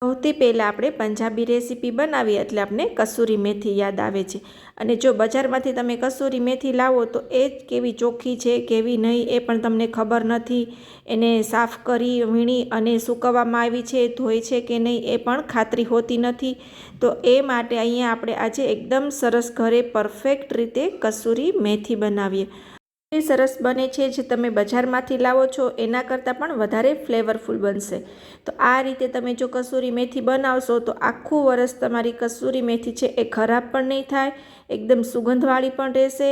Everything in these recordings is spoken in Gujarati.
સૌથી પહેલાં આપણે પંજાબી રેસીપી બનાવીએ એટલે આપણે કસૂરી મેથી યાદ આવે છે। અને જો બજારમાંથી તમે કસૂરી મેથી લાવો તો એ જ કેવી ચોખ્ખી છે કેવી નહીં એ પણ તમને ખબર નથી। એને સાફ કરી વીણી અને સૂકવવામાં આવી છે, ધોઈ છે કે નહીં એ પણ ખાતરી હોતી નથી। તો એ માટે અહીંયા આપણે આજે એકદમ સરસ ઘરે પરફેક્ટ રીતે કસૂરી મેથી બનાવીએ। એ સરસ બને છે જે તમે બજારમાંથી લાવો છો એના કરતાં પણ વધારે ફ્લેવરફુલ બનશે। તો આ રીતે તમે જો કસૂરી મેથી બનાવશો તો આખું વરસ તમારી કસૂરી મેથી છે એ ખરાબ પણ નહીં થાય, એકદમ સુગંધવાળી પણ રહેશે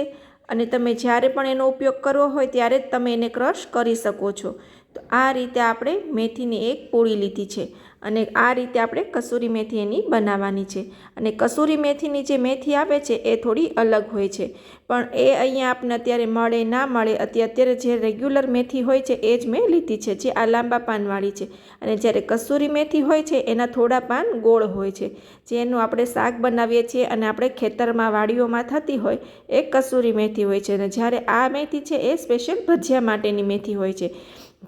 અને તમે જ્યારે પણ એનો ઉપયોગ કરવો હોય ત્યારે જ તમે એને ક્રશ કરી શકો છો। તો આ રીતે આપણે મેથીની એક પૂળી લીધી છે અને આ રીતે આપણે કસૂરી મેથી એની બનાવવાની છે। અને કસૂરી મેથીની જે મેથી આવે છે એ થોડી અલગ હોય છે, પણ એ અહીંયા આપણને અત્યારે મળે ના મળે, અત્યારે જે રેગ્યુલર મેથી હોય છે એ જ મેં લીધી છે, જે આ લાંબા પાનવાળી છે। અને જ્યારે કસૂરી મેથી હોય છે એના થોડા પાન ગોળ હોય છે, જેનું આપણે શાક બનાવીએ છીએ અને આપણે ખેતરમાં વાડીઓમાં થતી હોય એ કસૂરી મેથી હોય છે। અને જ્યારે આ મેથી છે એ સ્પેશિયલ ભજીયા માટેની મેથી હોય છે,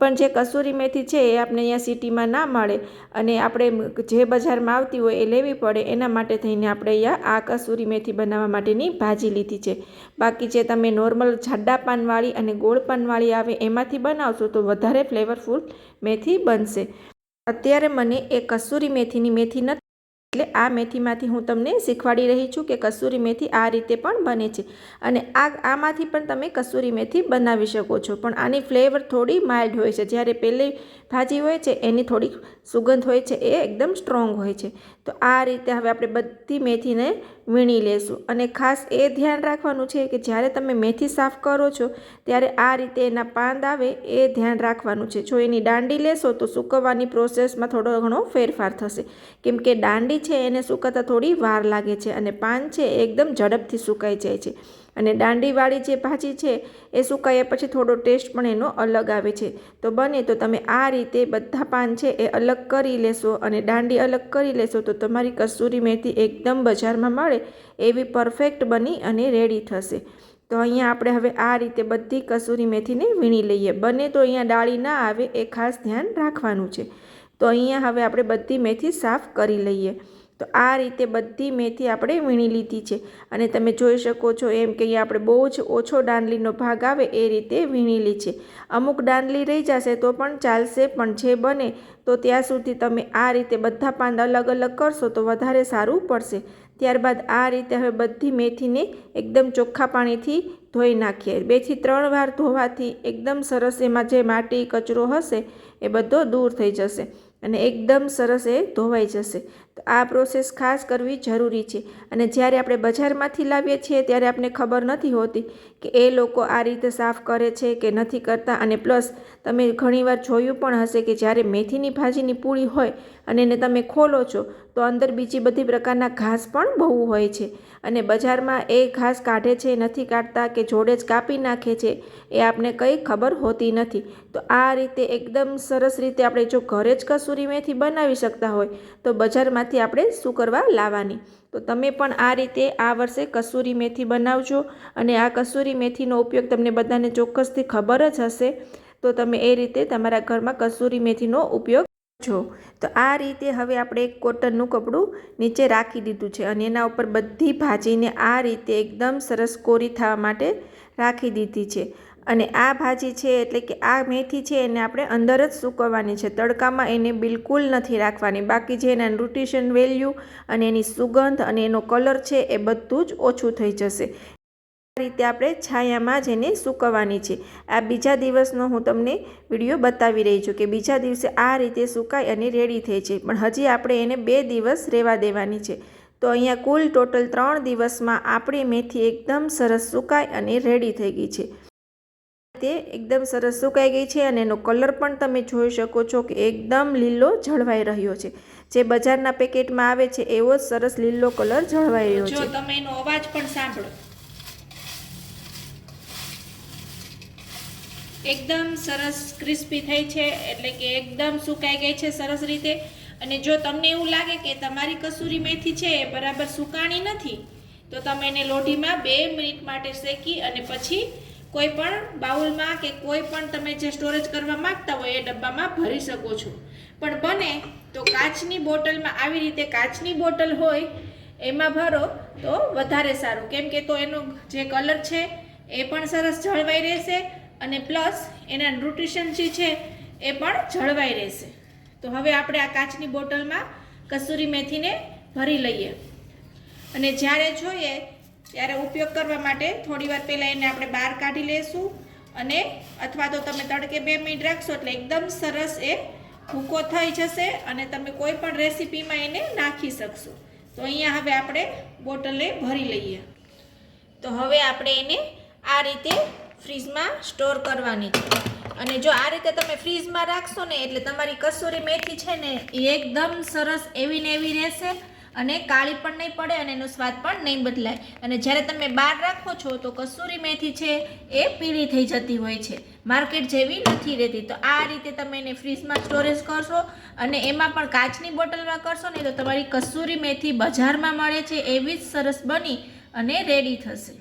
પણ જે કસૂરી મેથી છે એ આપણે અહીંયા સિટીમાં ના મળે અને આપણે જે બજારમાં આવતી હોય એ લેવી પડે, એના માટે થઈને આપણે અહીંયા આ કસૂરી મેથી બનાવવા માટેની ભાજી લીધી છે। બાકી જે તમે નોર્મલ જાડા પાનવાળી અને ગોળ પાનવાળી આવે એમાંથી બનાવશો તો વધારે ફ્લેવરફુલ મેથી બનશે। અત્યારે મને એ કસૂરી મેથીની મેથી નથી એટલે આ મેથીમાંથી હું તમને શીખવાડી રહી છું કે કસૂરી મેથી આ રીતે પણ બને છે। અને આમાંથી પણ તમે કસૂરી મેથી બનાવી શકો છો, પણ આની ફ્લેવર થોડી માઇલ્ડ હોય છે, જ્યારે પહેલી ભાજી હોય છે એની થોડીક સુગંધ હોય છે એ એકદમ સ્ટ્રોંગ હોય છે। તો આ રીતે હવે આપણે બધી મેથીને વીણી લેશું અને ખાસ એ ધ્યાન રાખવાનું છે કે જ્યારે તમે મેથી સાફ કરો છો ત્યારે આ રીતે એના પાંદ આવે એ ધ્યાન રાખવાનું છે। જો એની દાંડી લેશો તો સૂકવવાની પ્રોસેસમાં થોડો ઘણો ફેરફાર થશે, કેમ કે દાંડી છે એને સુકાતા થોડી વાર લાગે છે અને પાન છે એ એકદમ ઝડપથી સુકાઈ જાય છે। અને દાંડીવાળી જે ભાજી છે એ સુકાયા પછી થોડો ટેસ્ટ પણ એનો અલગ આવે છે। તો બને તો તમે આ રીતે બધા પાન છે એ અલગ કરી લેશો અને દાંડી અલગ કરી લેશો તો તમારી કસૂરી મેથી એકદમ બજારમાં મળે એવી પરફેક્ટ બની અને રેડી થશે। તો અહીંયા આપણે હવે આ રીતે બધી કસૂરી મેથીને વીણી લઈએ, બને તો અહીંયા ડાળી ના આવે એ ખાસ ધ્યાન રાખવાનું છે। તો અહીંયા હવે આપણે બધી મેથી સાફ કરી લઈએ। તો આ રીતે બધી મેથી આપણે વીણી લીધી છે અને તમે જોઈ શકો છો એમ કે અહીંયા આપણે બહુ જ ઓછો દાંડલીનો ભાગ આવે એ રીતે વીણેલી છે। અમુક દાંડલી રહી જશે તો પણ ચાલશે, પણ જે બને તો ત્યાં સુધી તમે આ રીતે બધા પાન અલગ અલગ કરશો તો વધારે સારું પડશે। ત્યારબાદ આ રીતે હવે બધી મેથીને એકદમ ચોખ્ખા પાણીથી ધોઈ નાખીએ। 2 થી 3 વાર ધોવાથી એકદમ સરસ એમાં જે માટી કચરો હશે એ બધો દૂર થઈ જશે અને એકદમ સરસ એ ધોવાઈ જશે। તો આ પ્રોસેસ ખાસ કરવી જરૂરી છે। અને જ્યારે આપણે બજારમાંથી લાવીએ છીએ ત્યારે આપણે ખબર નથી હોતી કે એ લોકો આ રીતે સાફ કરે છે કે નથી કરતા। અને પ્લસ તમે ઘણીવાર જોયું પણ હશે કે જ્યારે મેથીની ભાજીની પૂળી હોય અને એને તમે ખોલો છો તો અંદર બીજી બધી પ્રકારના ઘાસ પણ બહુ હોય છે અને બજારમાં એ ઘાસ કાઢે છે નથી કાઢતા કે જોડે જ કાપી નાખે છે એ આપણે કંઈ ખબર હોતી નથી। તો આ રીતે એકદમ સરસ રીતે આપણે જો ઘરે જ કસૂરી મેથી બનાવી શકતા હોય તો બજારમાંથી આપણે શું કરવા લાવવાની। તો તમે પણ આ રીતે આ વર્ષે કસૂરી મેથી બનાવજો અને આ કસૂરી મેથીનો ઉપયોગ તમને બધાને ચોક્કસથી ખબર જ હશે, તો તમે એ રીતે તમારા ઘરમાં કસૂરી મેથીનો ઉપયોગ જો। તો આ રીતે હવે આપણે એક કોટનનું કપડું નીચે રાખી દીધું છે અને એના ઉપર બધી ભાજીને આ રીતે એકદમ સરસ કોરી થવા માટે રાખી દીધી છે। અને આ ભાજી છે એટલે કે આ મેથી છે એને આપણે અંદર જ સૂકવવાની છે, તડકામાં એને બિલકુલ નથી રાખવાની, બાકી જે એના ન્યુટ્રિશન વેલ્યુ અને એની સુગંધ અને એનો કલર છે એ બધું જ ઓછું થઈ જશે। આ રીતે આપણે છાયામાં જ એને સૂકવવાની છે। આ બીજા દિવસનો હું તમને વિડીયો બતાવી રહી છું કે બીજા દિવસે આ રીતે સુકાઈ અને રેડી થઈ છે, પણ હજી આપણે એને 2 દિવસ રહેવા દેવાની છે। તો અહીંયા કુલ ટોટલ 3 દિવસમાં આપણી મેથી એકદમ સરસ સુકાઈ અને રેડી થઈ ગઈ છે। તે એકદમ સરસ સુકાઈ ગઈ છે અને એનો કલર પણ તમે જોઈ શકો છો કે એકદમ લીલો જળવાઈ રહ્યો છે, જે બજારના પેકેટમાં આવે છે એવો જ સરસ લીલો કલર જળવાઈ રહ્યો છે। જો તમે એનો અવાજ પણ સાંભળો, એકદમ સરસ ક્રિસ્પી થઈ છે, એટલે કે એકદમ સુકાઈ ગઈ છે સરસ રીતે। અને જો તમને એવું લાગે કે તમારી કસૂરી મેથી છે એ બરાબર સુકાણી નથી તો તમે એને લોઢીમાં 2 મિનિટ માટે શેકી અને પછી કોઈ પણ બાઉલમાં કે કોઈ પણ તમે જે સ્ટોરેજ કરવા માંગતા હોય એ ડબ્બામાં ભરી શકો છો। પણ બને તો કાચની બોટલમાં આવી રીતે કાચની બોટલ હોય એમાં ભરો તો વધારે સારું, કેમ કે તો એનો જે કલર છે એ પણ સરસ જળવાઈ રહેશે અને પ્લસ એના ન્યુટ્રિશન જે છે એ પણ જળવાઈ રહેશે. તો હવે આપણે આ કાચની બોટલમાં કસૂરી મેથીને ભરી લઈએ અને જ્યારે જોઈએ ત્યારે ઉપયોગ કરવા માટે થોડીવાર પહેલાં એને આપણે બહાર કાઢી લઈશું અને અથવા તો તમે તડકે 2 મિનિટ રાખશો એટલે એકદમ સરસ એ ભૂકો થઈ જશે અને તમે કોઈ પણ રેસીપીમાં એને નાખી શકશો. તો અહીંયા હવે આપણે બોટલને ભરી લઈએ. તો હવે આપણે એને આ રીતે ફ્રીજમાં સ્ટોર કરવાની છે અને જો આ રીતે તમે ફ્રીજમાં રાખશો ને એટલે તમારી કસૂરી મેથી છે ને એ એકદમ સરસ એવી ને એવી રહેશે અને કાળી પણ નહીં પડે અને એનો સ્વાદ પણ નહીં બદલાય. અને જ્યારે તમે બહાર રાખો છો તો કસૂરી મેથી છે એ પીળી થઈ જતી હોય છે, માર્કેટ જેવી નથી રહેતી. તો આ રીતે તમે એને ફ્રીજમાં સ્ટોરેજ કરશો અને એમાં પણ કાચની બોટલમાં કરશો ને તો તમારી કસૂરી મેથી બજારમાં મળે છે એવી જ સરસ બની અને રેડી થશે.